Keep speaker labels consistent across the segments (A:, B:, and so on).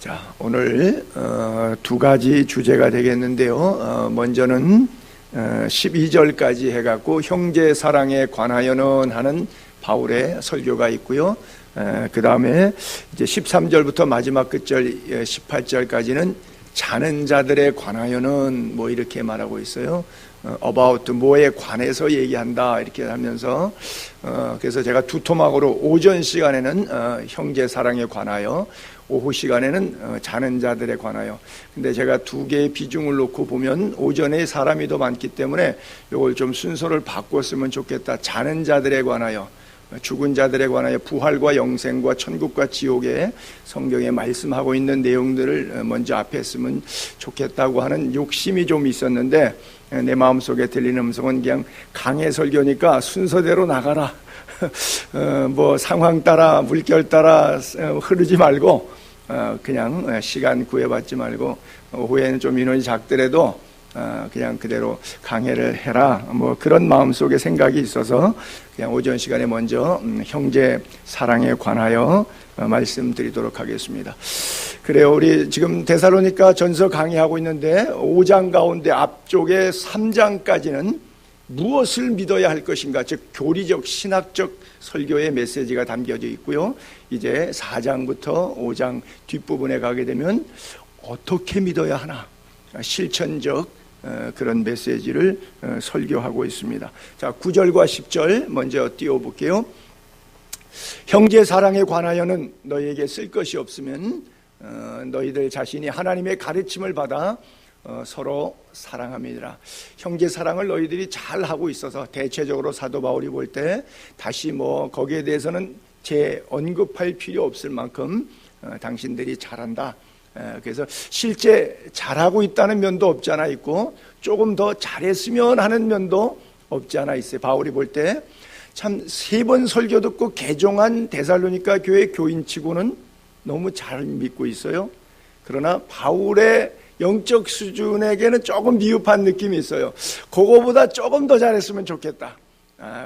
A: 자, 오늘 두 가지 주제가 되겠는데요. 먼저는 12절까지 해갖고 형제 사랑에 관하여는 하는 바울의 설교가 있고요. 그 다음에 이제 13절부터 마지막 끝절 18절까지는 자는 자들에 관하여는 뭐 이렇게 말하고 있어요. about 뭐에 관해서 얘기한다 이렇게 하면서 그래서 제가 두 토막으로 오전 시간에는 형제 사랑에 관하여, 오후 시간에는 자는 자들에 관하여. 근데 제가 두 개의 비중을 놓고 보면 오전에 사람이 더 많기 때문에 이걸 좀 순서를 바꿨으면 좋겠다. 자는 자들에 관하여, 죽은 자들에 관하여 부활과 영생과 천국과 지옥에 성경에 말씀하고 있는 내용들을 먼저 앞에 했으면 좋겠다고 하는 욕심이 좀 있었는데, 내 마음속에 들리는 음성은 그냥 강해 설교니까 순서대로 나가라. 뭐 상황 따라 물결 따라 흐르지 말고 그냥 시간 구애받지 말고, 오후에는 좀 인원이 작더라도 그냥 그대로 강해를 해라, 뭐 그런 마음속에 생각이 있어서 그냥 오전 시간에 먼저 형제 사랑에 관하여 말씀드리도록 하겠습니다. 그래요. 우리 지금 데살로니가 전서 강의하고 있는데 5장 가운데 앞쪽에 3장까지는 무엇을 믿어야 할 것인가, 즉 교리적 신학적 설교의 메시지가 담겨져 있고요. 이제 4장부터 5장 뒷부분에 가게 되면 어떻게 믿어야 하나, 실천적 그런 메시지를 설교하고 있습니다. 자, 9절과 10절 먼저 띄워볼게요. 형제 사랑에 관하여는 너희에게 쓸 것이 없으면 너희들 자신이 하나님의 가르침을 받아 서로 사랑함이니라. 형제 사랑을 너희들이 잘 하고 있어서 대체적으로 사도 바울이 볼 때 다시 뭐 거기에 대해서는 재 언급할 필요 없을 만큼 당신들이 잘한다. 그래서 실제 잘하고 있다는 면도 없지 않아 있고 조금 더 잘했으면 하는 면도 없지 않아 있어요. 바울이 볼 때 참 3번 설교 듣고 개종한 데살로니가 교회 교인치고는 너무 잘 믿고 있어요. 그러나 바울의 영적 수준에게는 조금 미흡한 느낌이 있어요. 그거보다 조금 더 잘했으면 좋겠다.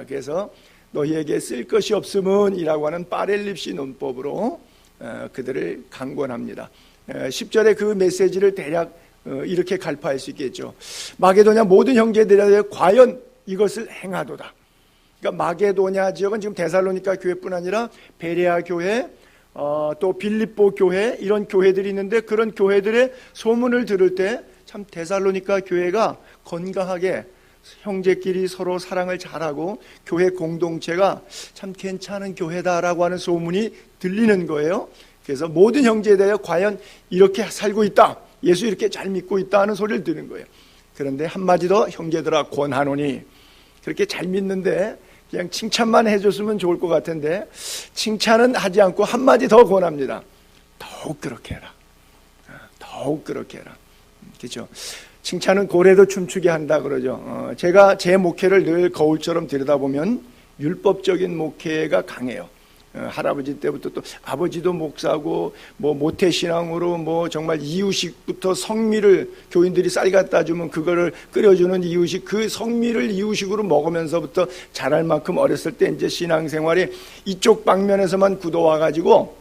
A: 그래서 너희에게 쓸 것이 없음은 이라고 하는 파렐립시 논법으로 그들을 강권합니다. 10절에 그 메시지를 대략 이렇게 갈파할 수 있겠죠. 마게도냐 모든 형제들에게 과연 이것을 행하도다. 그러니까 마게도냐 지역은 지금 데살로니가 교회뿐 아니라 베레아 교회, 또 빌립보 교회, 이런 교회들이 있는데 그런 교회들의 소문을 들을 때 참 데살로니가 교회가 건강하게 형제끼리 서로 사랑을 잘하고 교회 공동체가 참 괜찮은 교회다라고 하는 소문이 들리는 거예요. 그래서 모든 형제들이 과연 이렇게 살고 있다, 예수 이렇게 잘 믿고 있다 하는 소리를 듣는 거예요. 그런데 한마디 더, 형제들아 권하노니. 그렇게 잘 믿는데 그냥 칭찬만 해줬으면 좋을 것 같은데 칭찬은 하지 않고 한마디 더 권합니다. 더욱 그렇게 해라. 더욱 그렇게 해라. 그렇죠? 칭찬은 고래도 춤추게 한다 그러죠. 제가 제 목회를 늘 거울처럼 들여다보면 율법적인 목회가 강해요. 할아버지 때부터 또 아버지도 목사고 뭐 모태신앙으로 뭐 정말 이유식부터 성미를 교인들이 쌀 갖다 주면 그거를 끓여주는 이유식, 그 성미를 이유식으로 먹으면서부터 자랄 만큼 어렸을 때 이제 신앙생활이 이쪽 방면에서만 굳어와가지고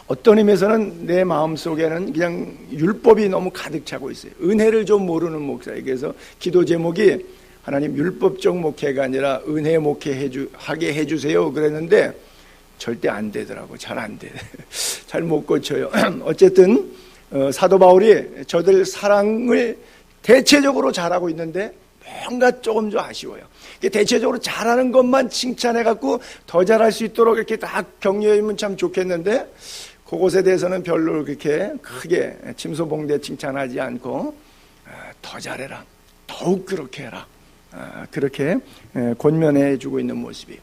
A: 어떤 의미에서는 내 마음속에는 그냥 율법이 너무 가득 차고 있어요. 은혜를 좀 모르는 목사에게. 그래서 기도 제목이 하나님 율법적 목회가 아니라 은혜 목회하게 해주세요 그랬는데 절대 안 되더라고. 잘 안 돼. 잘 못 고쳐요. 어쨌든 사도 바울이 저들 사랑을 대체적으로 잘하고 있는데 뭔가 조금 좀 아쉬워요. 대체적으로 잘하는 것만 칭찬해갖고 더 잘할 수 있도록 이렇게 다 격려해주면 참 좋겠는데 그것에 대해서는 별로 그렇게 크게 침소봉대 칭찬하지 않고 더 잘해라, 더욱 그렇게 해라, 그렇게 권면해주고 있는 모습이.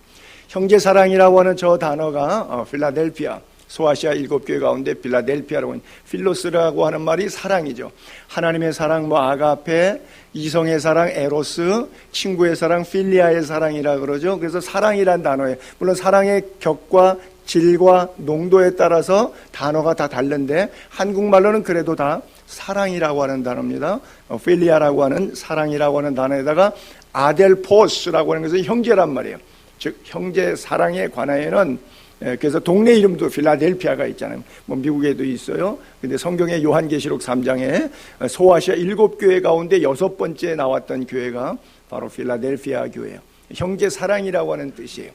A: 형제사랑이라고 하는 저 단어가 필라델피아, 소아시아 7교회 가운데 필라델피아라고 하는 필로스라고 하는 말이 사랑이죠. 하나님의 사랑, 뭐 아가페, 이성의 사랑, 에로스, 친구의 사랑, 필리아의 사랑이라 그러죠. 그래서 사랑이란 단어에, 물론 사랑의 격과 질과 농도에 따라서 단어가 다 다른데 한국말로는 그래도 다 사랑이라고 하는 단어입니다. 필리아라고 하는 사랑이라고 하는 단어에다가 아델포스라고 하는 것은 형제란 말이에요. 즉 형제 사랑에 관하여는 그래서 동네 이름도 필라델피아가 있잖아요. 뭐 미국에도 있어요. 근데 성경의 요한계시록 3장에 소아시아 7교회 가운데 6번째 나왔던 교회가 바로 필라델피아 교회예요. 형제 사랑이라고 하는 뜻이에요.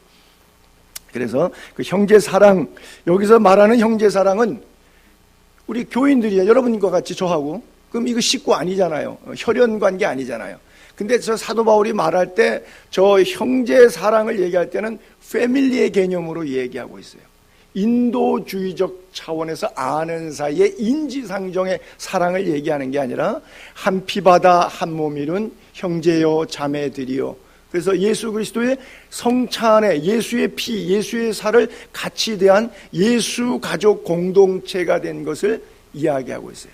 A: 그래서 그 형제 사랑, 여기서 말하는 형제 사랑은 우리 교인들이야. 여러분과 같이 저하고. 그럼 이거 식구 아니잖아요. 혈연 관계 아니잖아요. 근데 저 사도 바울이 말할 때 저 형제 사랑을 얘기할 때는 패밀리의 개념으로 얘기하고 있어요. 인도주의적 차원에서 아는 사이의 인지상정의 사랑을 얘기하는 게 아니라 한 피바다 한 몸 이룬 형제요 자매들이요. 그래서 예수 그리스도의 성차 안에 예수의 피, 예수의 살을 같이 대한 예수 가족 공동체가 된 것을 이야기하고 있어요.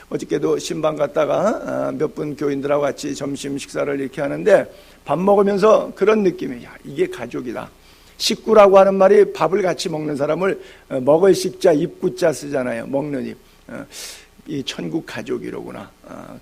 A: 어저께도 신방 갔다가 몇 분 교인들하고 같이 점심 식사를 이렇게 하는데 밥 먹으면서 그런 느낌이에요. 야, 이게 가족이다. 식구라고 하는 말이 밥을 같이 먹는 사람을 먹을 식자, 입구자 쓰잖아요. 먹는 입. 이 천국 가족이로구나.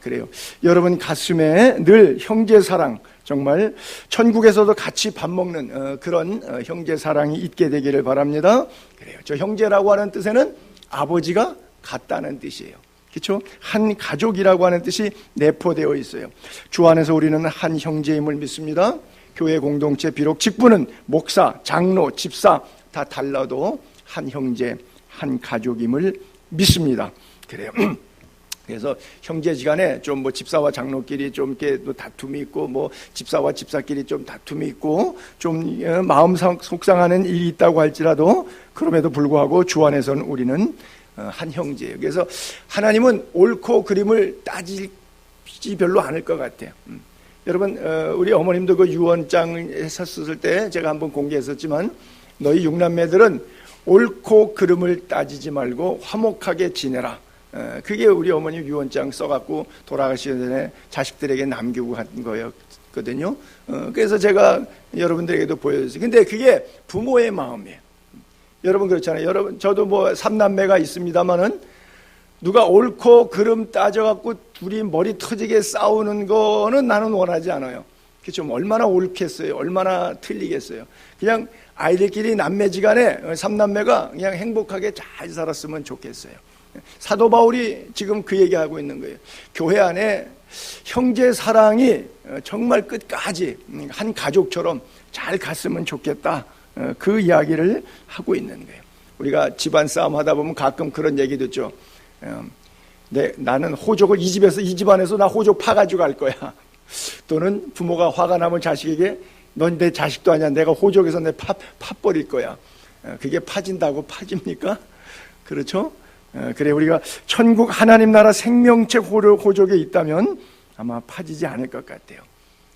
A: 그래요. 여러분 가슴에 늘 형제 사랑, 정말 천국에서도 같이 밥 먹는 그런 형제 사랑이 있게 되기를 바랍니다. 그래요. 저 형제라고 하는 뜻에는 아버지가 같다는 뜻이에요. 그렇죠? 한 가족이라고 하는 뜻이 내포되어 있어요. 주 안에서 우리는 한 형제임을 믿습니다. 교회 공동체 비록 직분은 목사, 장로, 집사 다 달라도 한 형제, 한 가족임을 믿습니다. 그래요. 그래서 형제지간에 좀 뭐 집사와 장로끼리 좀 이렇게 또 다툼이 있고 뭐 집사와 집사끼리 좀 다툼이 있고 좀 마음 속상하는 일이 있다고 할지라도 그럼에도 불구하고 주 안에서는 우리는 한 형제예요. 그래서 하나님은 옳고 그름을 따지지 별로 않을 것 같아요. 여러분 우리 어머님도 그 유언장 했었을 때 제가 한번 공개했었지만 너희 육남매들은 옳고 그름을 따지지 말고 화목하게 지내라. 그게 우리 어머니 유언장 써갖고 돌아가시기 전에 자식들에게 남기고 간 거였거든요. 그래서 제가 여러분들에게도 보여줬어요. 근데 그게 부모의 마음이에요. 여러분 그렇잖아요. 여러분 저도 뭐 3남매가 있습니다만은 누가 옳고 그름 따져갖고 둘이 머리 터지게 싸우는 거는 나는 원하지 않아요. 그렇죠? 얼마나 옳겠어요? 얼마나 틀리겠어요? 그냥 아이들끼리 남매지간에 3남매가 그냥 행복하게 잘 살았으면 좋겠어요. 사도 바울이 지금 그 얘기하고 있는 거예요. 교회 안에 형제 사랑이 정말 끝까지 한 가족처럼 잘 갔으면 좋겠다. 그 이야기를 하고 있는 거예요. 우리가 집안 싸움 하다 보면 가끔 그런 얘기 듣죠. 나는 호족을 이 집안에서 나 호족 파가지고 갈 거야. 또는 부모가 화가 나면 자식에게 넌 내 자식도 아니야. 내가 호족에서 내 파버릴 거야. 그게 파진다고 파집니까? 그렇죠? 그래 우리가 천국 하나님 나라 생명체 호족에 있다면 아마 파지지 않을 것 같아요.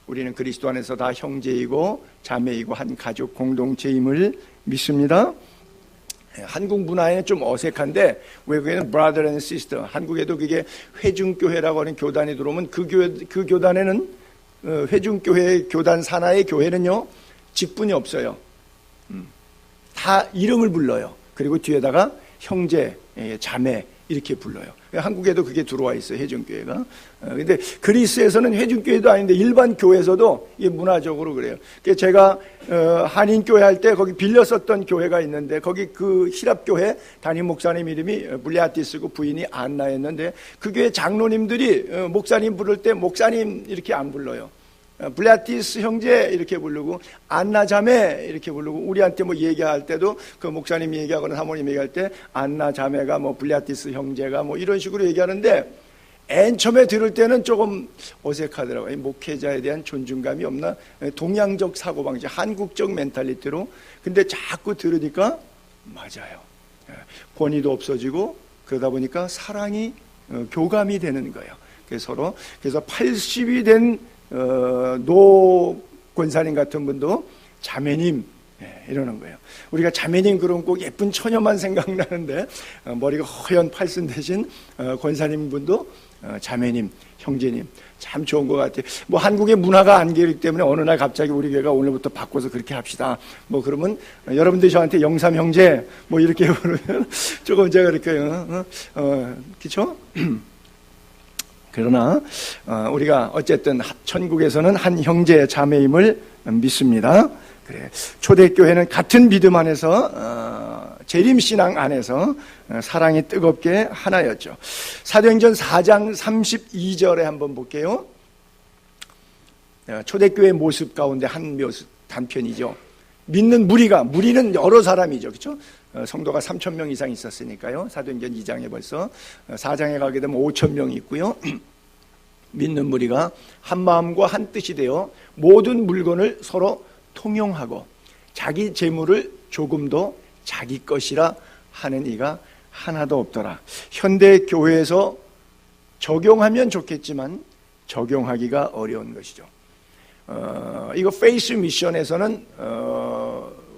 A: 우리는 그리스도 안에서 다 형제이고 자매이고 한 가족 공동체임을 믿습니다. 한국 문화에 좀 어색한데 외국에는 brother and sister, 한국에도 그게 회중교회라고 하는 교단이 들어오면 그 교단에는 회중교회 교단 산하의 교회는요 직분이 없어요. 다 이름을 불러요. 그리고 뒤에다가 형제, 자매 이렇게 불러요. 한국에도 그게 들어와 있어요. 회중교회가. 근데 그리스에서는 회중교회도 아닌데 일반 교회에서도 이게 문화적으로 그래요. 제가 한인교회 할 때 거기 빌렸었던 교회가 있는데 거기 그 히랍교회 담임 목사님 이름이 블레아티스고 부인이 안나였는데 그 교회 장로님들이 목사님 부를 때 목사님 이렇게 안 불러요. 블레아티스 형제 이렇게 부르고 안나 자매 이렇게 부르고 우리한테 뭐 얘기할 때도 그 목사님이 얘기하거나 사모님 얘기할 때 안나 자매가 뭐 블레아티스 형제가 뭐 이런 식으로 얘기하는데 맨 처음에 들을 때는 조금 어색하더라고요. 목회자에 대한 존중감이 없나? 동양적 사고방식, 한국적 멘탈리티로. 근데 자꾸 들으니까 맞아요. 권위도 없어지고 그러다 보니까 사랑이 교감이 되는 거예요. 그래서 80이 된 노 권사님 같은 분도 자매님 이러는 거예요. 우리가 자매님 그러면 꼭 예쁜 처녀만 생각나는데 머리가 허연 팔순 대신 권사님 분도 자매님, 형제님 참 좋은 것 같아요. 뭐 한국의 문화가 안개이기 때문에 어느 날 갑자기 우리 교회가 오늘부터 바꿔서 그렇게 합시다. 뭐 그러면 여러분들이 저한테 영삼 형제 뭐 이렇게 부르면 조금 제가 이렇게 그렇죠? 그러나 우리가 어쨌든 천국에서는 한 형제 자매임을 믿습니다. 그래, 초대교회는 같은 믿음 안에서 재림신앙 안에서 사랑이 뜨겁게 하나였죠. 사도행전 4장 32절에 한번 볼게요. 초대교회 모습 가운데 한 단편이죠. 믿는 무리는 여러 사람이죠. 그렇죠? 성도가 3,000명 이상 있었으니까요. 사도행전 2장에 벌써 4장에 가게 되면 5,000명이 있고요. 믿는 무리가 한 마음과 한 뜻이 되어 모든 물건을 서로 통용하고 자기 재물을 조금도 자기 것이라 하는 이가 하나도 없더라. 현대 교회에서 적용하면 좋겠지만 적용하기가 어려운 것이죠. 이거 페이스 미션에서는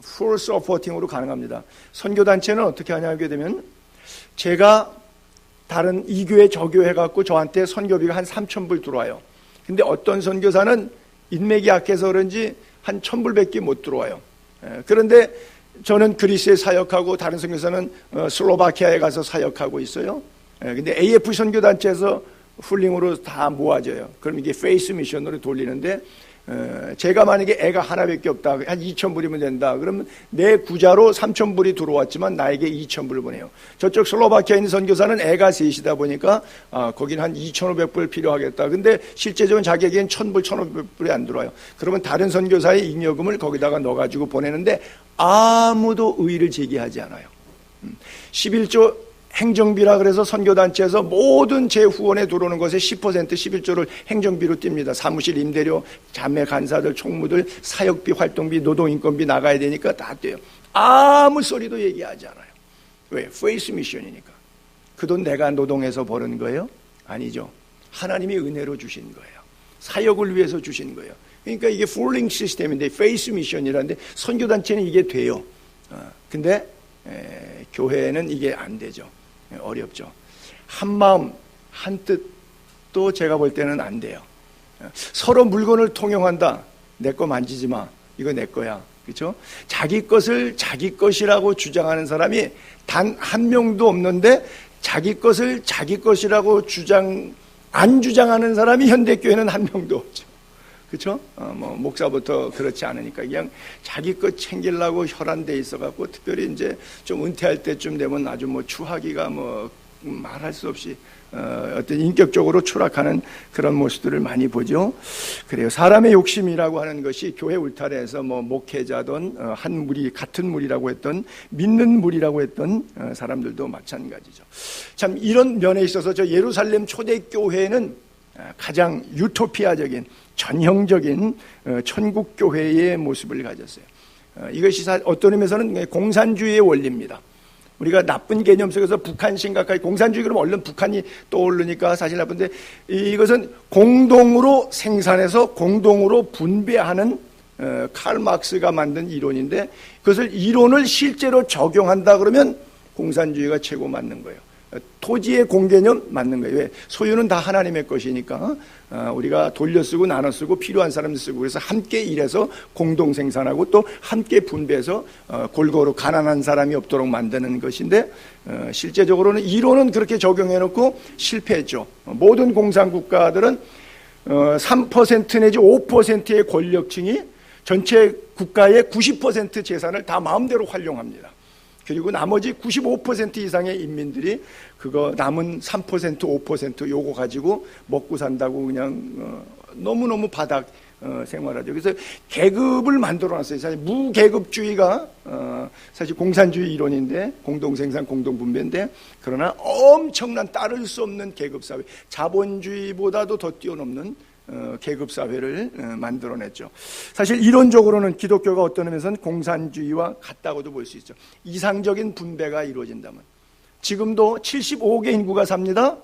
A: 풀 서포팅으로 가능합니다. 선교단체는 어떻게 하냐게 되면 제가 다른 이 교회 저 교회 해갖고 저한테 선교비가 한 3,000불 들어와요. 근데 어떤 선교사는 인맥이 약해서 그런지 한 1,000불밖에 못 들어와요. 그런데 저는 그리스에 사역하고 다른 선교사는 슬로바키아에 가서 사역하고 있어요. 근데 AF 선교단체에서 훌링으로 다 모아져요. 그럼 이게 페이스 미션으로 돌리는데 제가 만약에 애가 하나밖에 없다, 한 2,000불이면 된다. 그러면 내 구자로 3,000불이 들어왔지만 나에게 2,000불을 보내요. 저쪽 슬로바키아에 있는 선교사는 애가 셋이다 보니까 거긴 한 2,500불 필요하겠다. 근데 실제적으로 자기에게는 1,000불, 1,500불이 안 들어와요. 그러면 다른 선교사의 잉여금을 거기다가 넣어가지고 보내는데 아무도 의의를 제기하지 않아요. 11조 행정비라 그래서 선교단체에서 모든 제 후원에 들어오는 것의 10% 11조를 행정비로 띱니다. 사무실 임대료, 자매 간사들, 총무들, 사역비, 활동비, 노동인건비 나가야 되니까 다 떼요. 아무 소리도 얘기하지 않아요. 왜? 페이스 미션이니까. 그 돈 내가 노동해서 버는 거예요? 아니죠. 하나님이 은혜로 주신 거예요. 사역을 위해서 주신 거예요. 그러니까 이게 폴링 시스템인데 페이스 미션이라는데 선교단체는 이게 돼요. 근데 교회는 이게 안 되죠. 어렵죠. 한 마음 한 뜻도 제가 볼 때는 안 돼요. 서로 물건을 통용한다. 내 거 만지지 마. 이거 내 거야. 그렇죠? 자기 것을 자기 것이라고 주장하는 사람이 단 한 명도 없는데 자기 것을 자기 것이라고 안 주장하는 사람이 현대교회는 한 명도 없죠. 그렇죠? 목사부터 그렇지 않으니까 그냥 자기 것 챙기려고 혈안돼 있어갖고 특별히 이제 좀 은퇴할 때쯤 되면 아주 추하기가 말할 수 없이 어떤 인격적으로 추락하는 그런 모습들을 많이 보죠. 그래요. 사람의 욕심이라고 하는 것이 교회 울타리에서 목회자든 한 무리 같은 무리라고 했던 믿는 무리라고 했던 사람들도 마찬가지죠. 참 이런 면에 있어서 저 예루살렘 초대교회는 가장 유토피아적인 전형적인 천국교회의 모습을 가졌어요. 이것이 어떤 의미에서는 공산주의의 원리입니다. 우리가 나쁜 개념 속에서 북한 심각하게 공산주의 그러면 얼른 북한이 떠오르니까 사실 나쁜데 이것은 공동으로 생산해서 공동으로 분배하는 칼 막스가 만든 이론인데 그것을 이론을 실제로 적용한다 그러면 공산주의가 최고 맞는 거예요. 토지의 공개념 맞는 거예요. 왜? 소유는 다 하나님의 것이니까 우리가 돌려 쓰고 나눠 쓰고 필요한 사람들 쓰고 그래서 함께 일해서 공동 생산하고 또 함께 분배해서 골고루 가난한 사람이 없도록 만드는 것인데 실제적으로는 이론은 그렇게 적용해 놓고 실패했죠. 모든 공산국가들은 3% 내지 5%의 권력층이 전체 국가의 90% 재산을 다 마음대로 활용합니다. 그리고 나머지 95% 이상의 인민들이 그거 남은 3%, 5% 요거 가지고 먹고 산다고 그냥 너무너무 바닥 생활하죠. 그래서 계급을 만들어놨어요. 사실 무계급주의가 사실 공산주의 이론인데 공동생산, 공동분배인데 그러나 엄청난 따를 수 없는 계급사회, 자본주의보다도 더 뛰어넘는 계급사회를 만들어냈죠. 사실 이론적으로는 기독교가 어떤 의미에서는 공산주의와 같다고도 볼 수 있죠. 이상적인 분배가 이루어진다면 지금도 75개 인구가 삽니다.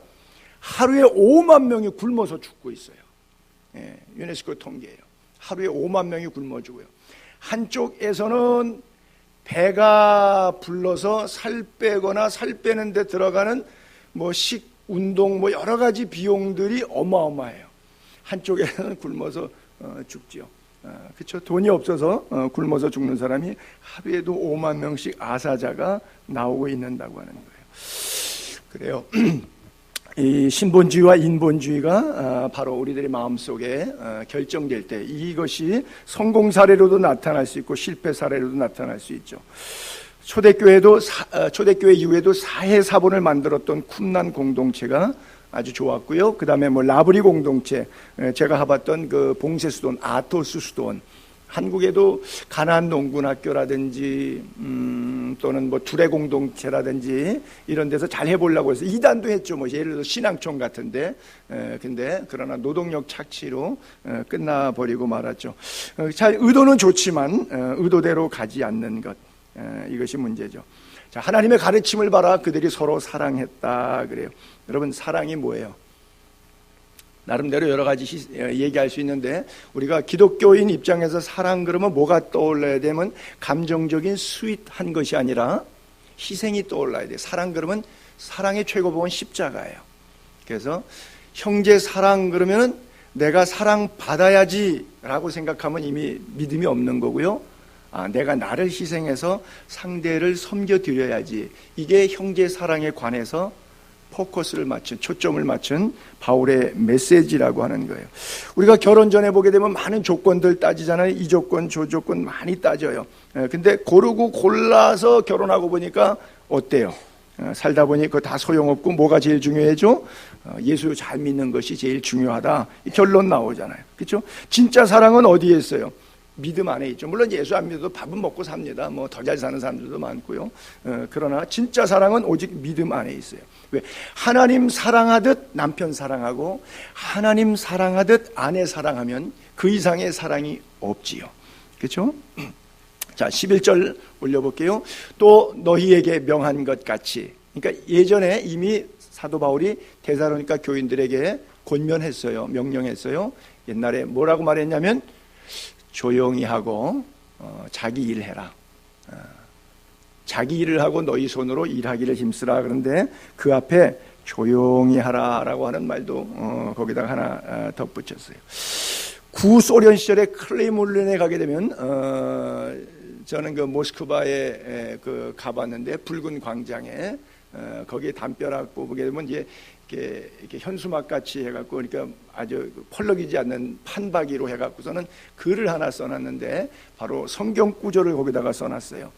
A: 하루에 5만 명이 굶어서 죽고 있어요. 유네스코 통계예요. 하루에 5만 명이 굶어 죽어요. 한쪽에서는 배가 불러서 살 빼거나 살 빼는 데 들어가는 운동 여러 가지 비용들이 어마어마해요. 한쪽에는 굶어서 죽지요. 그렇죠? 돈이 없어서 굶어서 죽는 사람이 하루에도 5만 명씩 아사자가 나오고 있는다고 하는 거예요. 그래요. 이 신본주의와 인본주의가 바로 우리들의 마음속에 결정될 때 이것이 성공 사례로도 나타날 수 있고 실패 사례로도 나타날 수 있죠. 초대교회 이후에도 사해사본을 만들었던 쿰난 공동체가 아주 좋았고요. 그 다음에 라브리 공동체, 제가 가봤던 그 봉쇄수도원, 아토스 수도원, 한국에도 가나안 농군학교라든지 또는 두레 공동체라든지 이런 데서 잘 해보려고 해서 이단도 했죠. 예를 들어 신앙촌 같은데, 근데 그러나 노동력 착취로 끝나버리고 말았죠. 잘 의도는 좋지만 의도대로 가지 않는 것, 이것이 문제죠. 자, 하나님의 가르침을 봐라. 그들이 서로 사랑했다 그래요. 여러분, 사랑이 뭐예요? 나름대로 여러 가지 얘기할 수 있는데, 우리가 기독교인 입장에서 사랑 그러면 뭐가 떠올라야 되면 감정적인 스윗한 것이 아니라 희생이 떠올라야 돼요. 사랑 그러면 사랑의 최고봉은 십자가예요. 그래서 형제 사랑 그러면은 내가 사랑 받아야지 라고 생각하면 이미 믿음이 없는 거고요. 내가 나를 희생해서 상대를 섬겨드려야지, 이게 형제 사랑에 관해서 포커스를 맞춘, 초점을 맞춘 바울의 메시지라고 하는 거예요. 우리가 결혼 전에 보게 되면 많은 조건들 따지잖아요. 이 조건, 저 조건 많이 따져요. 근데 고르고 골라서 결혼하고 보니까 어때요? 살다 보니 그거 다 소용없고 뭐가 제일 중요해져? 예수 잘 믿는 것이 제일 중요하다. 결론 나오잖아요. 그렇죠? 진짜 사랑은 어디에 있어요? 믿음 안에 있죠. 물론 예수 안 믿어도 밥은 먹고 삽니다. 더 잘 사는 사람들도 많고요. 그러나 진짜 사랑은 오직 믿음 안에 있어요. 왜? 하나님 사랑하듯 남편 사랑하고 하나님 사랑하듯 아내 사랑하면 그 이상의 사랑이 없지요. 그렇죠? 자, 11절 올려볼게요. 또 너희에게 명한 것 같이. 그러니까 예전에 이미 사도 바울이 데살로니가 교인들에게 권면했어요. 명령했어요. 옛날에 뭐라고 말했냐면 조용히 하고 자기 일 해라. 자기 일을 하고 너희 손으로 일하기를 힘쓰라. 그런데 그 앞에 조용히 하라라고 하는 말도 거기다가 하나 덧붙였어요. 구소련 시절에 클레이몰렌에 가게 되면 저는 그 모스크바에 가봤는데 붉은 광장에 거기에 담벼락 보게 되면 이렇게 현수막 같이 해갖고, 그러니까 아주 펄럭이지 않는 판박이로 해갖고서는 글을 하나 써놨는데 바로 성경 구절을 거기다가 써놨어요.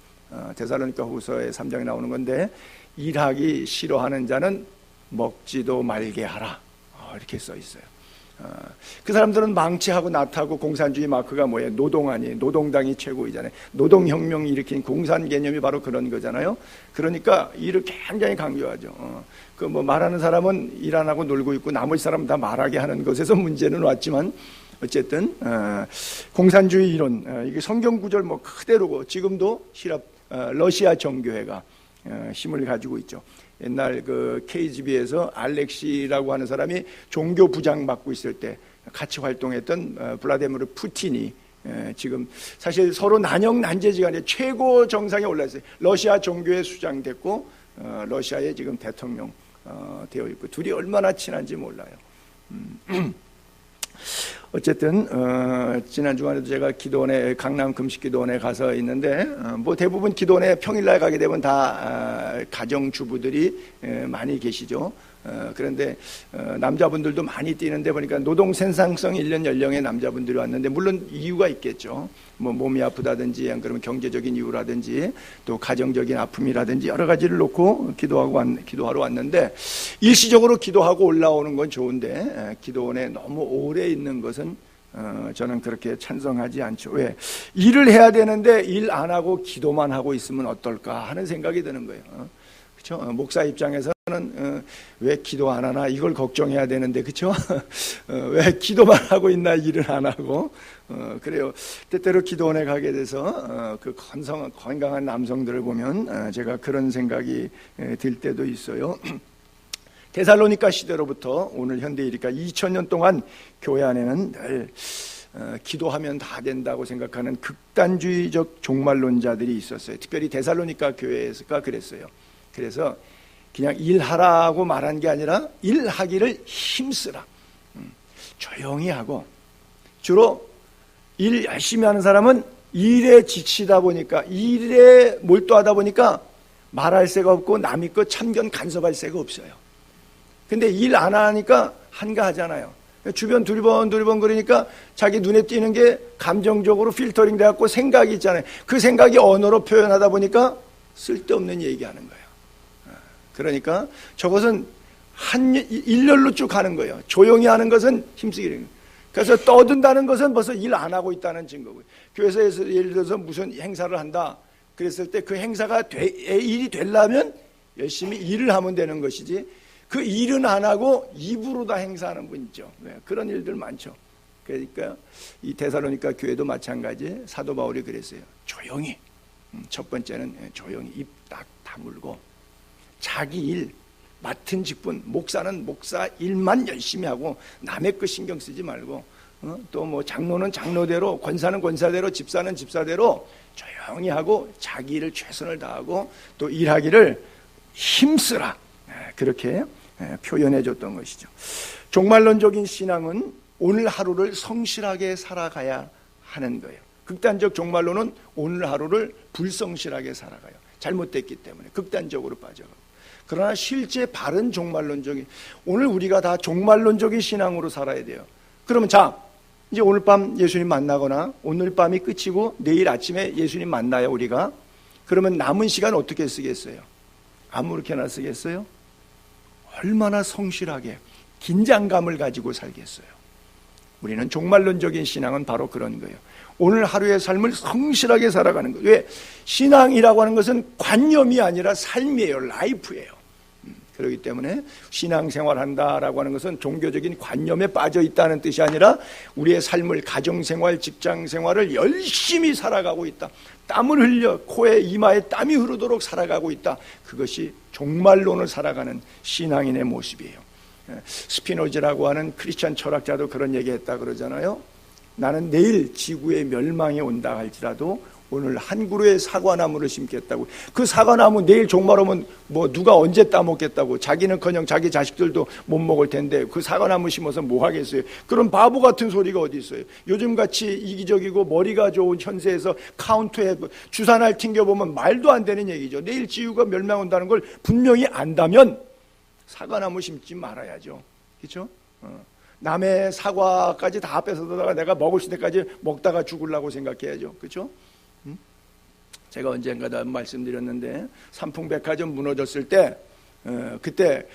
A: 데살로니가 후서의 3장에 나오는 건데, 일하기 싫어하는 자는 먹지도 말게 하라, 이렇게 써 있어요. 그 사람들은 망치하고 나타하고 공산주의 마크가 뭐예요? 노동 아니에요. 노동당이 최고이잖아요. 노동혁명이 일으킨 공산 개념이 바로 그런 거잖아요. 그러니까 일을 굉장히 강조하죠. 말하는 사람은 일 안 하고 놀고 있고 나머지 사람은 다 말하게 하는 것에서 문제는 왔지만, 어쨌든 공산주의 이론, 이게 성경 구절 그대로고, 지금도 러시아 정교회가 힘을 가지고 있죠. 옛날 그 KGB에서 알렉시라고 하는 사람이 종교 부장 맡고 있을 때 같이 활동했던 블라디미르 푸틴이 지금 사실 서로 난영난제지간에 최고 정상에 올랐어요. 러시아 종교회 수장 됐고 러시아의 지금 대통령 되어 있고, 둘이 얼마나 친한지 몰라요. 어쨌든 지난 주간에도 제가 기도원에, 강남 금식기도원에 가서 있는데 대부분 기도원에 평일날 가게 되면 다 가정주부들이 많이 계시죠. 그런데 남자분들도 많이 뛰는데 보니까 노동 생산성 1년 연령의 남자분들이 왔는데, 물론 이유가 있겠죠. 몸이 아프다든지, 안 그러면 경제적인 이유라든지, 또 가정적인 아픔이라든지 여러 가지를 놓고 기도하러 왔는데, 일시적으로 기도하고 올라오는 건 좋은데 기도원에 너무 오래 있는 것은 저는 그렇게 찬성하지 않죠. 왜? 일을 해야 되는데 일 안 하고 기도만 하고 있으면 어떨까 하는 생각이 드는 거예요. 그렇죠? 목사 입장에서는 왜 기도 안 하나, 이걸 걱정해야 되는데, 그렇죠? 왜 기도만 하고 있나, 일을 안 하고. 그래요. 때때로 기도원에 가게 돼서 그 건강한 남성들을 보면 제가 그런 생각이 들 때도 있어요. 데살로니가 시대로부터 오늘 현대이니까 2000년 동안 교회 안에는 늘 기도하면 다 된다고 생각하는 극단주의적 종말론자들이 있었어요. 특별히 데살로니가 교회가 그랬어요. 그래서 그냥 일하라고 말한 게 아니라 일하기를 힘쓰라, 조용히 하고, 주로 일 열심히 하는 사람은 일에 지치다 보니까, 일에 몰두하다 보니까 말할 새가 없고 남의 것 참견 간섭할 새가 없어요. 근데 일 안 하니까 한가하잖아요. 주변 두리번 그러니까 자기 눈에 띄는 게 감정적으로 필터링 돼갖고 생각이 있잖아요. 그 생각이 언어로 표현하다 보니까 쓸데없는 얘기하는 거예요. 그러니까 저것은 일렬로 쭉 가는 거예요. 조용히 하는 것은 힘쓰기는 거예요. 그래서 떠든다는 것은 벌써 일 안 하고 있다는 증거고요. 교회에서 예를 들어서 무슨 행사를 한다 그랬을 때 그 행사가 일이 되려면 열심히 일을 하면 되는 것이지, 그 일은 안 하고 입으로 다 행사하는 분 있죠. 그런 일들 많죠. 그러니까 이 데살로니가 교회도 마찬가지. 사도 바울이 그랬어요. 조용히. 첫 번째는 조용히 입 딱 다물고 자기 일, 맡은 직분, 목사는 목사 일만 열심히 하고 남의 것 신경 쓰지 말고, 또 뭐 장로는 장로대로, 권사는 권사대로, 집사는 집사대로 조용히 하고 자기 일을 최선을 다하고 또 일하기를 힘쓰라. 그렇게 표현해 줬던 것이죠. 종말론적인 신앙은 오늘 하루를 성실하게 살아가야 하는 거예요. 극단적 종말론은 오늘 하루를 불성실하게 살아가요. 잘못됐기 때문에 극단적으로 빠져가고. 그러나 실제 바른 종말론적인, 오늘 우리가 다 종말론적인 신앙으로 살아야 돼요. 그러면 자, 이제 오늘 밤 예수님 만나거나 오늘 밤이 끝이고 내일 아침에 예수님 만나요 우리가. 그러면 남은 시간 어떻게 쓰겠어요? 아무렇게나 쓰겠어요? 얼마나 성실하게 긴장감을 가지고 살겠어요? 우리는 종말론적인 신앙은 바로 그런 거예요. 오늘 하루의 삶을 성실하게 살아가는 거예요. 왜? 신앙이라고 하는 것은 관념이 아니라 삶이에요. 라이프예요. 그렇기 때문에 신앙생활한다라고 하는 것은 종교적인 관념에 빠져 있다는 뜻이 아니라 우리의 삶을, 가정생활, 직장생활을 열심히 살아가고 있다. 땀을 흘려 코에 이마에 땀이 흐르도록 살아가고 있다. 그것이 종말론을 살아가는 신앙인의 모습이에요. 스피노자라고 하는 크리스천 철학자도 그런 얘기했다 그러잖아요. 나는 내일 지구의 멸망이 온다 할지라도 오늘 한 그루의 사과나무를 심겠다고. 그 사과나무 내일 종말 오면 뭐 누가 언제 따먹겠다고. 자기는커녕 자기 자식들도 못 먹을 텐데 그 사과나무 심어서 뭐 하겠어요. 그런 바보 같은 소리가 어디 있어요. 요즘같이 이기적이고 머리가 좋은 현세에서 카운트해 주사날 튕겨보면 말도 안 되는 얘기죠. 내일 지구가 멸망 온다는 걸 분명히 안다면 사과나무 심지 말아야죠. 그렇죠? 남의 사과까지 다 뺏어다가 내가 먹을 수 때까지 먹다가 죽으려고 생각해야죠. 그렇죠? 제가 언젠가 다 말씀드렸는데 삼풍백화점 무너졌을 때 그때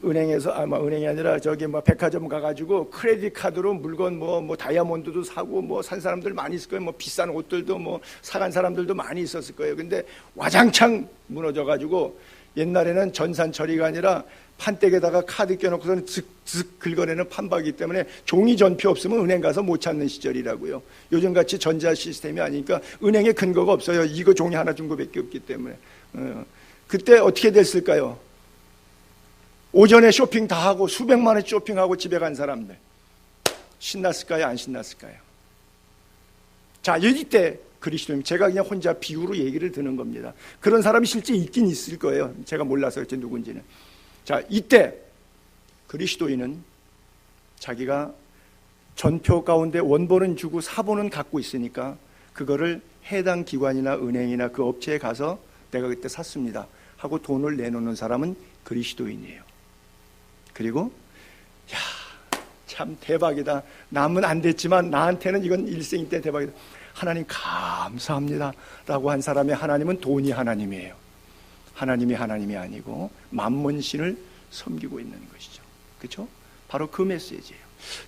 A: 은행에서 은행이 아니라 저기 뭐 백화점 가가지고 크레딧 카드로 물건 뭐 다이아몬드도 사고 뭐 산 사람들 많이 있을 거예요. 뭐 비싼 옷들도 뭐 사간 사람들도 많이 있었을 거예요. 근데 와장창 무너져가지고 옛날에는 전산처리가 아니라 판댁에다가 카드 껴놓고서는 슥슥 긁어내는 판박이기 때문에 종이 전표 없으면 은행 가서 못 찾는 시절이라고요. 요즘같이 전자 시스템이 아니니까 은행에 근거가 없어요. 이거 종이 하나 준 거밖에 없기 때문에. 그때 어떻게 됐을까요? 오전에 쇼핑 다 하고 수백만 원 쇼핑하고 집에 간 사람들 신났을까요? 안 신났을까요? 자, 이때 그리스도님, 제가 그냥 혼자 비유로 얘기를 드는 겁니다. 그런 사람이 실제 있긴 있을 거예요. 제가 몰라서 그렇지 누군지는. 자, 이때 그리스도인은 자기가 전표 가운데 원본은 주고 사본은 갖고 있으니까 그거를 해당 기관이나 은행이나 그 업체에 가서 내가 그때 샀습니다 하고 돈을 내놓는 사람은 그리스도인이에요. 그리고 야, 참 대박이다. 남은 안 됐지만 나한테는 이건 일생 때 대박이다. 하나님 감사합니다 라고 한 사람의 하나님은 돈이 하나님이에요. 하나님이 하나님이 아니고 만몬신을 섬기고 있는 것이죠. 그렇죠? 바로 그 메시지예요.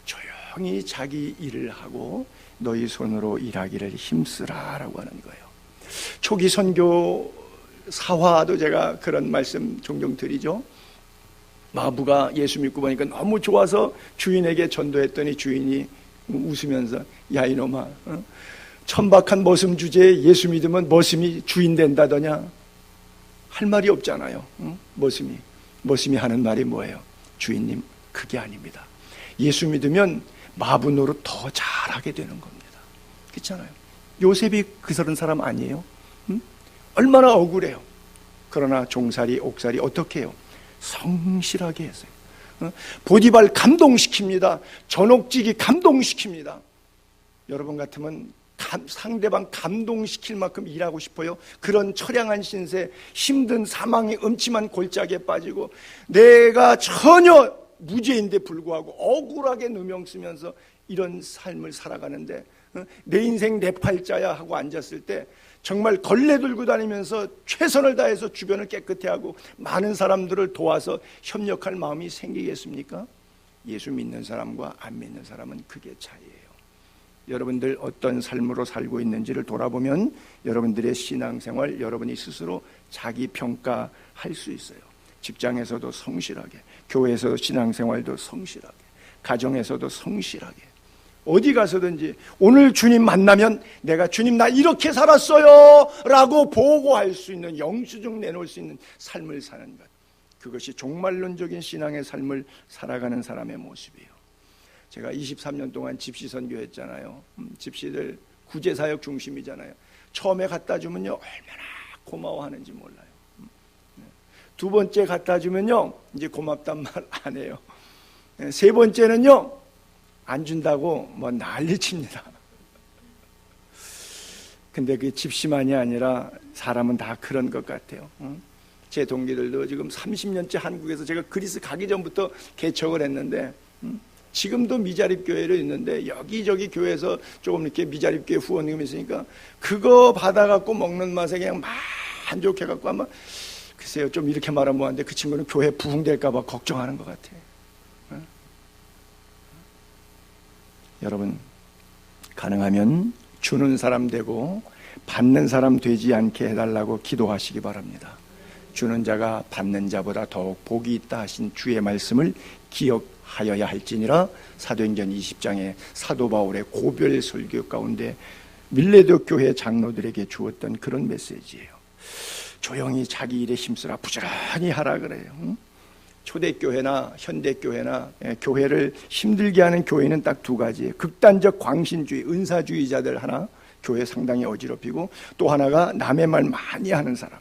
A: 조용히 자기 일을 하고 너희 손으로 일하기를 힘쓰라 라고 하는 거예요. 초기 선교 사화도 제가 그런 말씀 종종 드리죠. 마부가 예수 믿고 보니까 너무 좋아서 주인에게 전도했더니 주인이 웃으면서 야 이놈아, 천박한 머슴 주제에 예수 믿으면 머슴이 주인 된다더냐. 할 말이 없잖아요. 머슴이 하는 말이 뭐예요? 주인님, 그게 아닙니다. 예수 믿으면 마부 노릇 더 잘하게 되는 겁니다. 그렇잖아요. 요셉이 그런 사람 아니에요? 얼마나 억울해요. 그러나 종살이 옥살이 어떻게 해요? 성실하게 했어요. 보디발 감동시킵니다. 전옥직이 감동시킵니다. 여러분 같으면 상대방 감동시킬 만큼 일하고 싶어요? 그런 처량한 신세, 힘든 사망의 음침한 골짜기에 빠지고 내가 전혀 무죄인데 불구하고 억울하게 누명 쓰면서 이런 삶을 살아가는데 내 인생 내 팔자야 하고 앉았을 때 정말 걸레 들고 다니면서 최선을 다해서 주변을 깨끗게 하고 많은 사람들을 도와서 협력할 마음이 생기겠습니까? 예수 믿는 사람과 안 믿는 사람은 그게 차이예요. 여러분들 어떤 삶으로 살고 있는지를 돌아보면 여러분들의 신앙생활, 여러분이 스스로 자기 평가할 수 있어요. 직장에서도 성실하게, 교회에서도 신앙생활도 성실하게, 가정에서도 성실하게, 어디 가서든지 오늘 주님 만나면 내가 주님 나 이렇게 살았어요 라고 보고할 수 있는, 영수증 내놓을 수 있는 삶을 사는 것, 그것이 종말론적인 신앙의 삶을 살아가는 사람의 모습이에요. 제가 23년 동안 집시 선교했잖아요. 집시들 구제사역 중심이잖아요. 처음에 갖다 주면요 얼마나 고마워하는지 몰라요. 두 번째 갖다 주면요 이제 고맙단 말 안 해요. 세 번째는요 안 준다고 뭐 난리칩니다. 근데 그 집시만이 아니라 사람은 다 그런 것 같아요. 제 동기들도 지금 30년째 한국에서, 제가 그리스 가기 전부터 개척을 했는데 지금도 미자립 교회로 있는데 여기저기 교회에서 조금 이렇게 미자립 교회 후원금 있으니까 그거 받아갖고 먹는 맛에 그냥 만족해갖고 아마 글쎄요 좀 이렇게 말하면 뭐한데 그 친구는 교회 부흥될까봐 걱정하는 것 같아요. 여러분 가능하면 주는 사람 되고 받는 사람 되지 않게 해달라고 기도하시기 바랍니다. 주는 자가 받는 자보다 더욱 복이 있다 하신 주의 말씀을 기억하여야 할지니라. 사도행전 20장에 사도 바울의 고별 설교 가운데 밀레도 교회 장로들에게 주었던 그런 메시지예요. 조용히 자기 일에 힘쓰라, 부지런히 하라 그래요. 초대교회나 현대교회나 교회를 힘들게 하는 교회는 딱 두 가지예요. 극단적 광신주의, 은사주의자들 하나, 교회 상당히 어지럽히고, 또 하나가 남의 말 많이 하는 사람,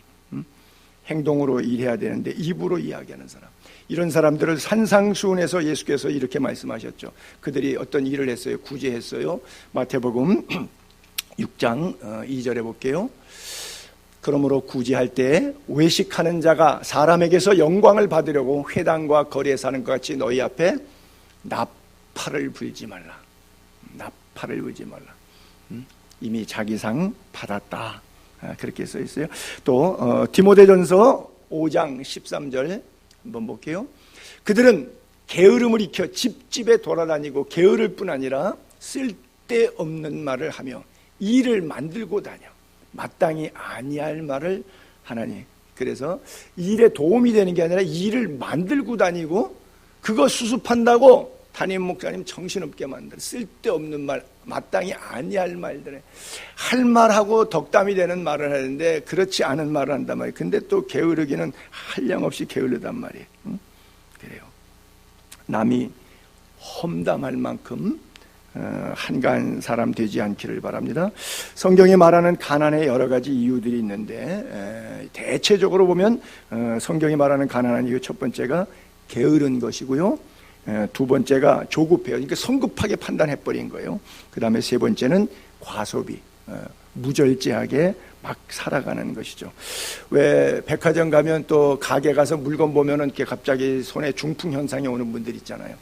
A: 행동으로 일해야 되는데 입으로 이야기하는 사람. 이런 사람들을 산상수훈에서 예수께서 이렇게 말씀하셨죠. 그들이 어떤 일을 했어요? 구제했어요. 마태복음 6장 2절에 볼게요. 그러므로 구제할 때 외식하는 자가 사람에게서 영광을 받으려고 회당과 거리에 사는 것 같이 너희 앞에 나팔을 불지 말라. 나팔을 불지 말라. 이미 자기 상 받았다. 그렇게 써 있어요. 또 디모데전서 5장 13절 한번 볼게요. 그들은 게으름을 익혀 집집에 돌아다니고 게으를 뿐 아니라 쓸데없는 말을 하며 일을 만들고 다녀 마땅히 아니할 말을 하나니. 그래서 일에 도움이 되는 게 아니라 일을 만들고 다니고 그거 수습한다고 담임 목사님 정신없게 만들어 쓸데없는 말, 마땅히 아니할 말들에 할 말하고 덕담이 되는 말을 하는데 그렇지 않은 말을 한단 말이에요. 근데 또 게으르기는 한량없이 게으르단 말이에요. 그래요. 남이 험담할 만큼 한가한 사람 되지 않기를 바랍니다. 성경이 말하는 가난의 여러 가지 이유들이 있는데 대체적으로 보면 성경이 말하는 가난한 이유 첫 번째가 게으른 것이고요. 두 번째가 조급해요. 그러니까 성급하게 판단해버린 거예요. 그 다음에 세 번째는 과소비, 무절제하게 막 살아가는 것이죠. 왜 백화점 가면 또 가게 가서 물건 보면은 이렇게 갑자기 손에 중풍 현상이 오는 분들 있잖아요.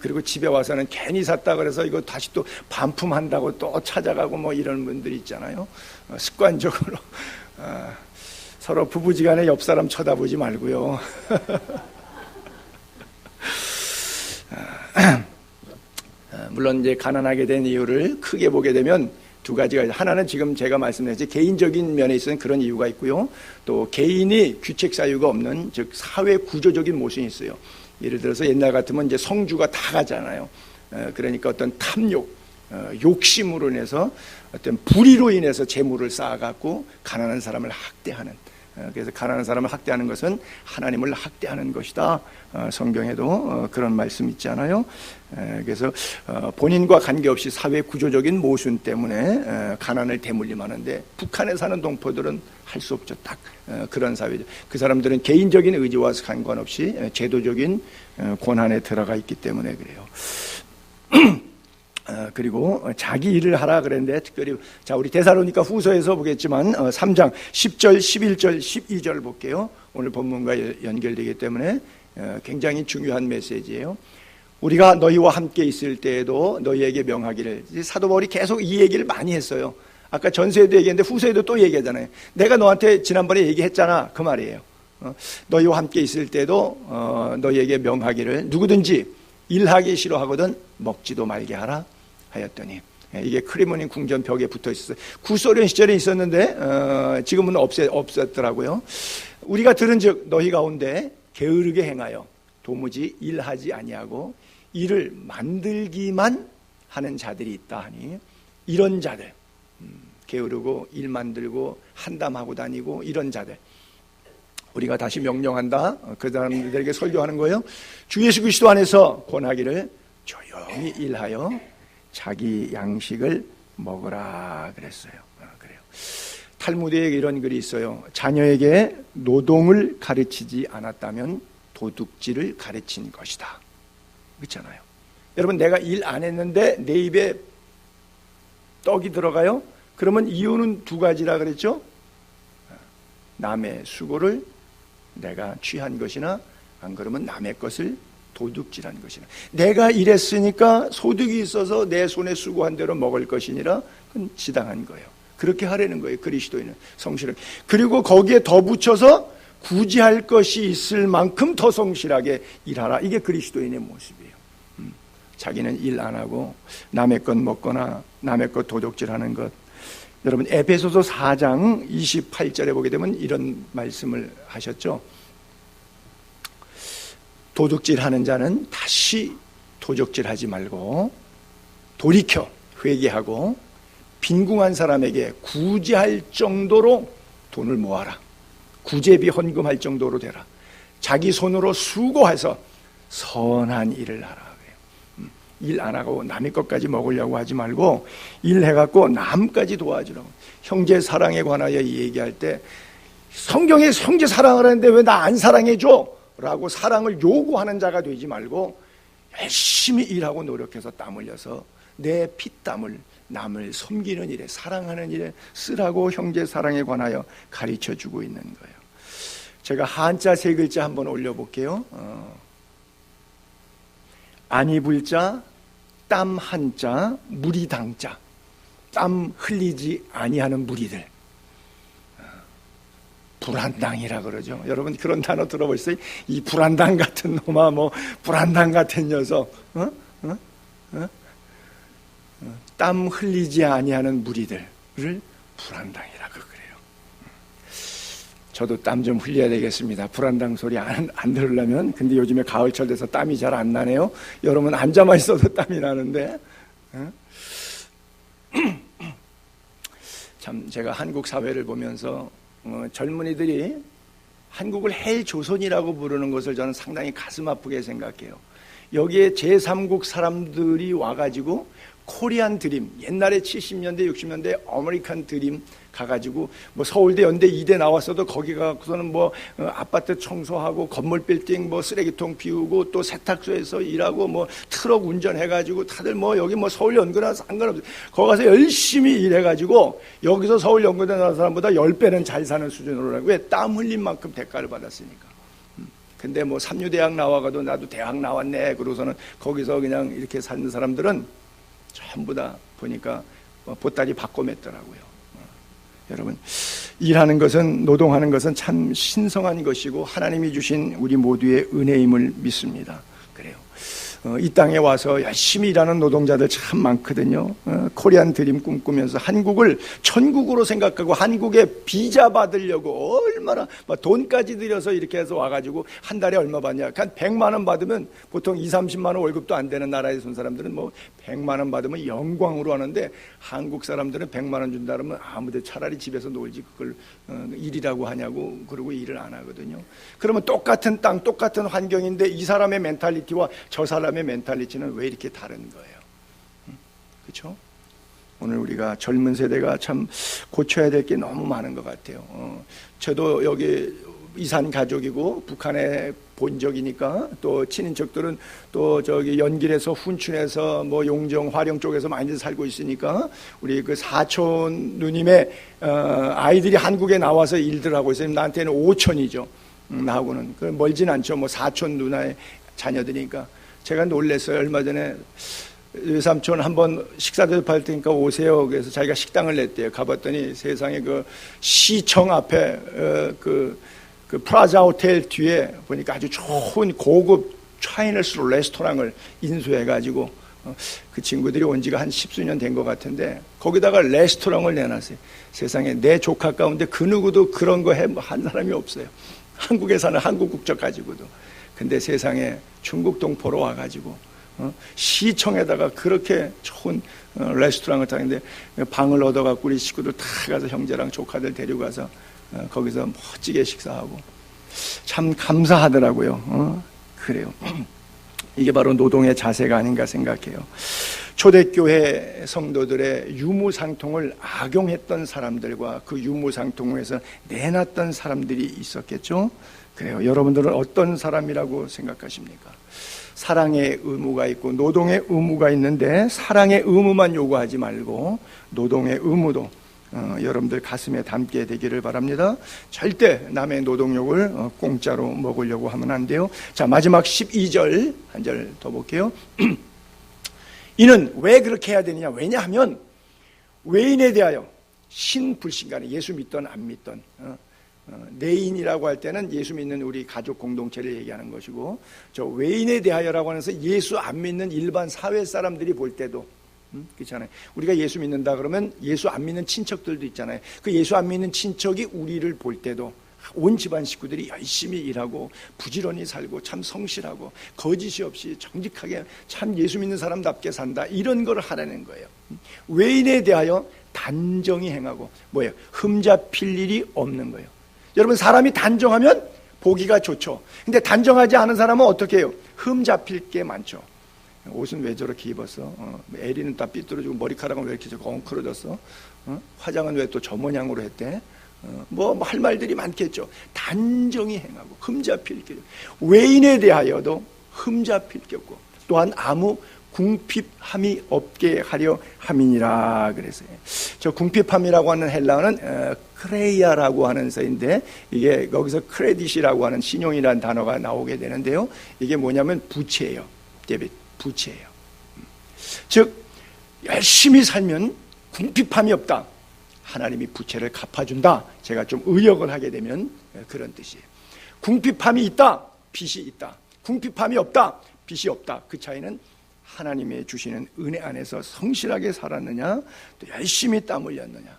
A: 그리고 집에 와서는 괜히 샀다 그래서 이거 다시 또 반품한다고 또 찾아가고 뭐 이런 분들이 있잖아요. 습관적으로 서로 부부지간에 옆 사람 쳐다보지 말고요. 물론 이제 가난하게 된 이유를 크게 보게 되면 두 가지가 있어요. 하나는 지금 제가 말씀드렸듯이 개인적인 면에 있어서는 그런 이유가 있고요. 또 개인이 규칙 사유가 없는, 즉 사회 구조적인 모순이 있어요. 예를 들어서 옛날 같으면 이제 성주가 다 가잖아요. 그러니까 어떤 탐욕, 욕심으로 인해서 어떤 불의로 인해서 재물을 쌓아갖고 가난한 사람을 학대하는. 그래서 가난한 사람을 학대하는 것은 하나님을 학대하는 것이다. 성경에도 그런 말씀 있지 않아요? 그래서 본인과 관계없이 사회 구조적인 모순 때문에 가난을 대물림하는데 북한에 사는 동포들은 할 수 없죠. 딱 그런 사회죠. 그 사람들은 개인적인 의지와 상관없이 제도적인 권한에 들어가 있기 때문에 그래요. 그리고 자기 일을 하라 그랬는데 특별히 자 우리 데살로니가 후서에서 보겠지만 3장 10절, 11절, 12절 볼게요. 오늘 본문과 연결되기 때문에 굉장히 중요한 메시지예요. 우리가 너희와 함께 있을 때에도 너희에게 명하기를. 사도 바울이 계속 이 얘기를 많이 했어요. 아까 전서에도 얘기했는데 후서에도 또 얘기하잖아요. 내가 너한테 지난번에 얘기했잖아, 그 말이에요. 너희와 함께 있을 때도 너희에게 명하기를 누구든지 일하기 싫어하거든 먹지도 말게 하라 하였더니. 이게 크레모닌 궁전 벽에 붙어 있었어요. 구소련 시절에 있었는데 지금은 없었더라고요. 우리가 들은즉 너희 가운데 게으르게 행하여 도무지 일하지 아니하고 일을 만들기만 하는 자들이 있다 하니, 이런 자들, 게으르고 일 만들고 한담하고 다니고 이런 자들 우리가 다시 명령한다. 그 사람들에게 설교하는 거예요. 주 예수 그리스도 안에서 권하기를 조용히 일하여 자기 양식을 먹으라 그랬어요. 그래요. 탈무드에 이런 글이 있어요. 자녀에게 노동을 가르치지 않았다면 도둑질을 가르친 것이다. 그렇잖아요. 여러분, 내가 일 안 했는데 내 입에 떡이 들어가요? 그러면 이유는 두 가지라 그랬죠. 남의 수고를 내가 취한 것이나, 안 그러면 남의 것을 도둑질한 것이나. 내가 일했으니까 소득이 있어서 내 손에 수고한 대로 먹을 것이니라, 그건 지당한 거예요. 그렇게 하라는 거예요, 그리스도인은 성실하게. 그리고 거기에 더 붙여서 굳이 할 것이 있을 만큼 더 성실하게 일하라. 이게 그리스도인의 모습이에요. 자기는 일 안 하고 남의 것 먹거나 남의 것 도둑질하는 것. 여러분, 에베소서 4장 28절에 보게 되면 이런 말씀을 하셨죠. 도둑질하는 자는 다시 도둑질하지 말고 돌이켜 회개하고 빈궁한 사람에게 구제할 정도로 돈을 모아라. 구제비 헌금할 정도로 되라. 자기 손으로 수고해서 선한 일을 하라. 일 안 하고 남의 것까지 먹으려고 하지 말고 일해갖고 남까지 도와주라고. 형제 사랑에 관하여 얘기할 때 성경에 형제 사랑을 하는데 왜 나 안 사랑해줘? 라고 사랑을 요구하는 자가 되지 말고 열심히 일하고 노력해서 땀 흘려서 내 피땀을 남을 섬기는 일에, 사랑하는 일에 쓰라고 형제 사랑에 관하여 가르쳐주고 있는 거예요. 제가 한자 세 글자 한번 올려볼게요. 아니 불자, 땀 한자, 무리당자. 땀 흘리지 아니하는 무리들. 불안당이라 그러죠. 여러분, 그런 단어 들어보셨어요? 이 불안당 같은 놈아, 뭐 불안당 같은 녀석. 땀 흘리지 아니하는 무리들을 불안당이라고 그래요. 저도 땀 좀 흘려야 되겠습니다. 불안당 소리 안 들으려면. 근데 요즘에 가을철 돼서 땀이 잘 안 나네요. 여러분, 앉아만 있어도 땀이 나는데. 참, 제가 한국 사회를 보면서 젊은이들이 한국을 헬조선이라고 부르는 것을 저는 상당히 가슴 아프게 생각해요. 여기에 제3국 사람들이 와가지고 코리안 드림, 옛날에 70년대 60년대 아메리칸 드림 가가지고 뭐 서울대 연대 이대 나왔어도 거기 가서는 뭐 아파트 청소하고 건물 빌딩 뭐 쓰레기통 비우고 또 세탁소에서 일하고 뭐 트럭 운전해가지고 다들 뭐 여기 뭐 서울연구나 상관없어요. 거기 가서 열심히 일해가지고 여기서 서울연구대 나온 사람보다 10배는 잘 사는 수준으로 하고, 왜? 땀 흘린 만큼 대가를 받았으니까. 근데 뭐 삼류대학 나와가도 나도 대학 나왔네 그러고서는 거기서 그냥 이렇게 사는 사람들은 전부 다 보니까 보따리 바꿔맸더라고요. 여러분, 일하는 것은, 노동하는 것은 참 신성한 것이고 하나님이 주신 우리 모두의 은혜임을 믿습니다. 그래요. 이 땅에 와서 열심히 일하는 노동자들 참 많거든요. 코리안 드림 꿈꾸면서 한국을 천국으로 생각하고 한국에 비자 받으려고 얼마나 돈까지 들여서 이렇게 해서 와가지고 한 달에 얼마 받냐. 한 100만 원 받으면 보통 2, 30만 원 월급도 안 되는 나라에 선 사람들은 뭐 100만 원 받으면 영광으로 하는데, 한국 사람들은 100만 원 준다 그러면 아무데 차라리 집에서 놀지 그걸 일이라고 하냐고 그러고 일을 안 하거든요. 그러면 똑같은 땅, 똑같은 환경인데 이 사람의 멘탈리티와 저 사람의 멘탈리티는 왜 이렇게 다른 거예요? 그렇죠? 오늘 우리가 젊은 세대가 참 고쳐야 될 게 너무 많은 것 같아요. 저도 여기 이산 가족이고 북한의 본적이니까 또 친인척들은 또 저기 연길에서 훈춘에서 뭐 용정 화령 쪽에서 많이들 살고 있으니까 우리 그 사촌 누님의 아이들이 한국에 나와서 일들 하고 있어요. 나한테는 오촌이죠. 나하고는 그 멀진 않죠. 뭐 사촌 누나의 자녀들이니까 제가 놀랐어요. 얼마 전에 외삼촌 한번 식사 대접할 테니까 오세요. 그래서 자기가 식당을 냈대요. 가봤더니 세상에 그 시청 앞에 그 프라자 호텔 뒤에 보니까 아주 좋은 고급 차이니스 레스토랑을 인수해가지고 그 친구들이 온 지가 한 10수년 된 것 같은데 거기다가 레스토랑을 내놨어요. 세상에 내 조카 가운데 그 누구도 그런 거 한 사람이 없어요. 한국에 사는 한국 국적 가지고도. 근데 세상에 중국 동포로 와가지고 시청에다가 그렇게 좋은 레스토랑을 타는데 방을 얻어갖고 우리 식구들 다 가서 형제랑 조카들 데리고 가서 거기서 멋지게 식사하고 참 감사하더라고요. 그래요. 이게 바로 노동의 자세가 아닌가 생각해요. 초대교회 성도들의 유무상통을 악용했던 사람들과 그 유무상통에서 내놨던 사람들이 있었겠죠. 그래요. 여러분들은 어떤 사람이라고 생각하십니까? 사랑의 의무가 있고 노동의 의무가 있는데 사랑의 의무만 요구하지 말고 노동의 의무도 여러분들 가슴에 담게 되기를 바랍니다. 절대 남의 노동력을 공짜로 먹으려고 하면 안 돼요. 자, 마지막 12절 한 절 더 볼게요. 이는 왜 그렇게 해야 되느냐? 왜냐하면 외인에 대하여 신불신간에 예수 믿던 안 믿던 내인이라고 할 때는 예수 믿는 우리 가족 공동체를 얘기하는 것이고 저 외인에 대하여라고 하면서 예수 안 믿는 일반 사회 사람들이 볼 때도 그렇잖아요. 우리가 예수 믿는다 그러면 예수 안 믿는 친척들도 있잖아요. 그 예수 안 믿는 친척이 우리를 볼 때도 온 집안 식구들이 열심히 일하고 부지런히 살고 참 성실하고 거짓이 없이 정직하게 참 예수 믿는 사람답게 산다 이런 걸 하라는 거예요. 외인에 대하여 단정히 행하고 뭐예요? 흠잡힐 일이 없는 거예요. 여러분 사람이 단정하면 보기가 좋죠. 근데 단정하지 않은 사람은 어떻게 해요? 흠잡힐 게 많죠. 옷은 왜 저렇게 입었어? 에리는 다 삐뚤어지고 머리카락은 왜 이렇게 엉클어졌어? 화장은 왜 또 저 모양으로 했대? 뭐 할 말들이 많겠죠. 단정히 행하고 흠잡힐 게 외인에 대하여도 흠잡힐 게 없고 또한 아무 궁핍함이 없게 하려 함이니라 그랬어요. 저 궁핍함이라고 하는 헬라어는 크레이아라고 하는 서인데 이게 여기서 크레딧이라고 하는 신용이라는 단어가 나오게 되는데요. 이게 뭐냐면 부채예요. 데빗 부채예요. 즉 열심히 살면 궁핍함이 없다. 하나님이 부채를 갚아준다. 제가 좀 의역을 하게 되면 그런 뜻이에요. 궁핍함이 있다. 빚이 있다. 궁핍함이 없다. 빚이 없다. 그 차이는 하나님의 주시는 은혜 안에서 성실하게 살았느냐 또 열심히 땀 흘렸느냐.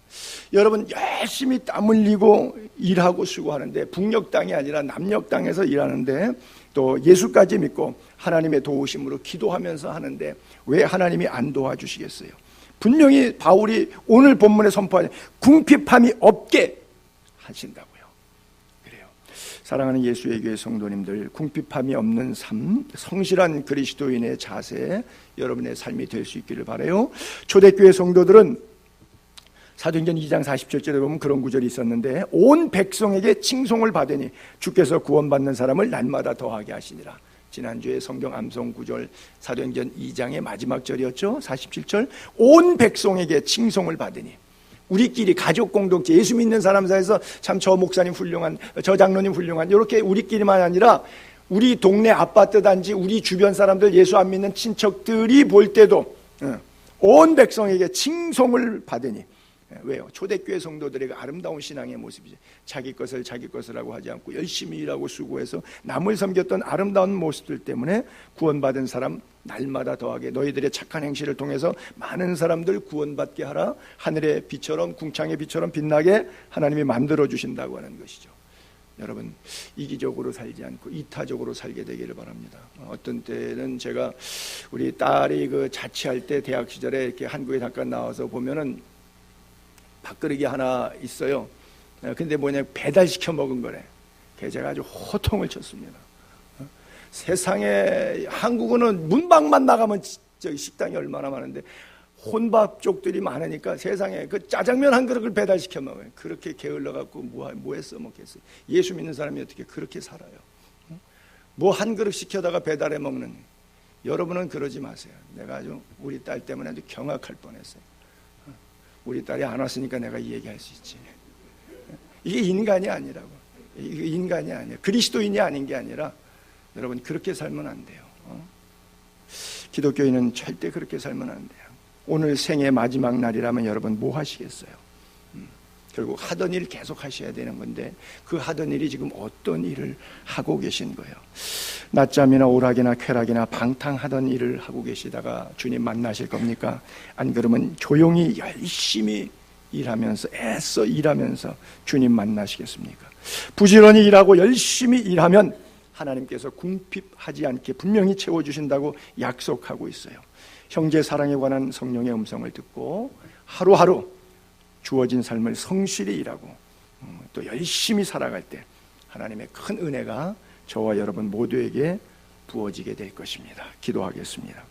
A: 여러분 열심히 땀 흘리고 일하고 수고하는데 북녘 땅이 아니라 남녘 땅에서 일하는데 또 예수까지 믿고 하나님의 도우심으로 기도하면서 하는데 왜 하나님이 안 도와주시겠어요? 분명히 바울이 오늘 본문에 선포하는 궁핍함이 없게 하신다고요. 그래요. 사랑하는 예수의 교회 성도님들, 궁핍함이 없는 삶, 성실한 그리스도인의 자세 여러분의 삶이 될 수 있기를 바라요. 초대교회 성도들은 사도행전 2장 47절에 보면 그런 구절이 있었는데 온 백성에게 칭송을 받으니 주께서 구원받는 사람을 날마다 더하게 하시니라. 지난주에 성경 암송 구절 사도행전 2장의 마지막 절이었죠. 47절 온 백성에게 칭송을 받으니 우리끼리 가족 공동체 예수 믿는 사람 사이에서 참 저 목사님 훌륭한 저 장로님 훌륭한 이렇게 우리끼리만 아니라 우리 동네 아파트 단지 우리 주변 사람들 예수 안 믿는 친척들이 볼 때도 온 백성에게 칭송을 받으니 왜요? 초대교회 성도들에게 아름다운 신앙의 모습이죠. 자기 것을 자기 것이라고 하지 않고 열심히 일하고 수고해서 남을 섬겼던 아름다운 모습들 때문에 구원받은 사람 날마다 더하게 너희들의 착한 행실을 통해서 많은 사람들 구원받게 하라. 하늘의 빛처럼 궁창의 빛처럼 빛나게 하나님이 만들어 주신다고 하는 것이죠. 여러분 이기적으로 살지 않고 이타적으로 살게 되기를 바랍니다. 어떤 때는 제가 우리 딸이 그 자취할 때 대학 시절에 이렇게 한국에 잠깐 나와서 보면은 밥그릇이 하나 있어요. 근데 뭐냐 배달시켜 먹은 거래. 그래서 제가 아주 호통을 쳤습니다. 세상에 한국은 문방만 나가면 저기 식당이 얼마나 많은데 혼밥족들이 많으니까 세상에 그 짜장면 한 그릇을 배달시켜 먹어요. 그렇게 게을러 갖고 뭐에 써먹겠어요. 예수 믿는 사람이 어떻게 그렇게 살아요? 뭐 한 그릇 시켜다가 배달해 먹는, 여러분은 그러지 마세요. 내가 아주 우리 딸 때문에 아주 경악할 뻔했어요. 우리 딸이 안 왔으니까 내가 이 얘기할 수 있지. 이게 인간이 아니라고. 이게 인간이 아니에요. 그리스도인이 아닌 게 아니라 여러분 그렇게 살면 안 돼요. 기독교인은 절대 그렇게 살면 안 돼요. 오늘 생의 마지막 날이라면 여러분 뭐 하시겠어요? 결국 하던 일 계속 하셔야 되는 건데 그 하던 일이 지금 어떤 일을 하고 계신 거예요? 낮잠이나 오락이나 쾌락이나 방탕하던 일을 하고 계시다가 주님 만나실 겁니까? 안 그러면 조용히 열심히 일하면서 애써 일하면서 주님 만나시겠습니까? 부지런히 일하고 열심히 일하면 하나님께서 궁핍하지 않게 분명히 채워주신다고 약속하고 있어요. 형제 사랑에 관한 성령의 음성을 듣고 하루하루 주어진 삶을 성실히 일하고 또 열심히 살아갈 때 하나님의 큰 은혜가 저와 여러분 모두에게 부어지게 될 것입니다. 기도하겠습니다.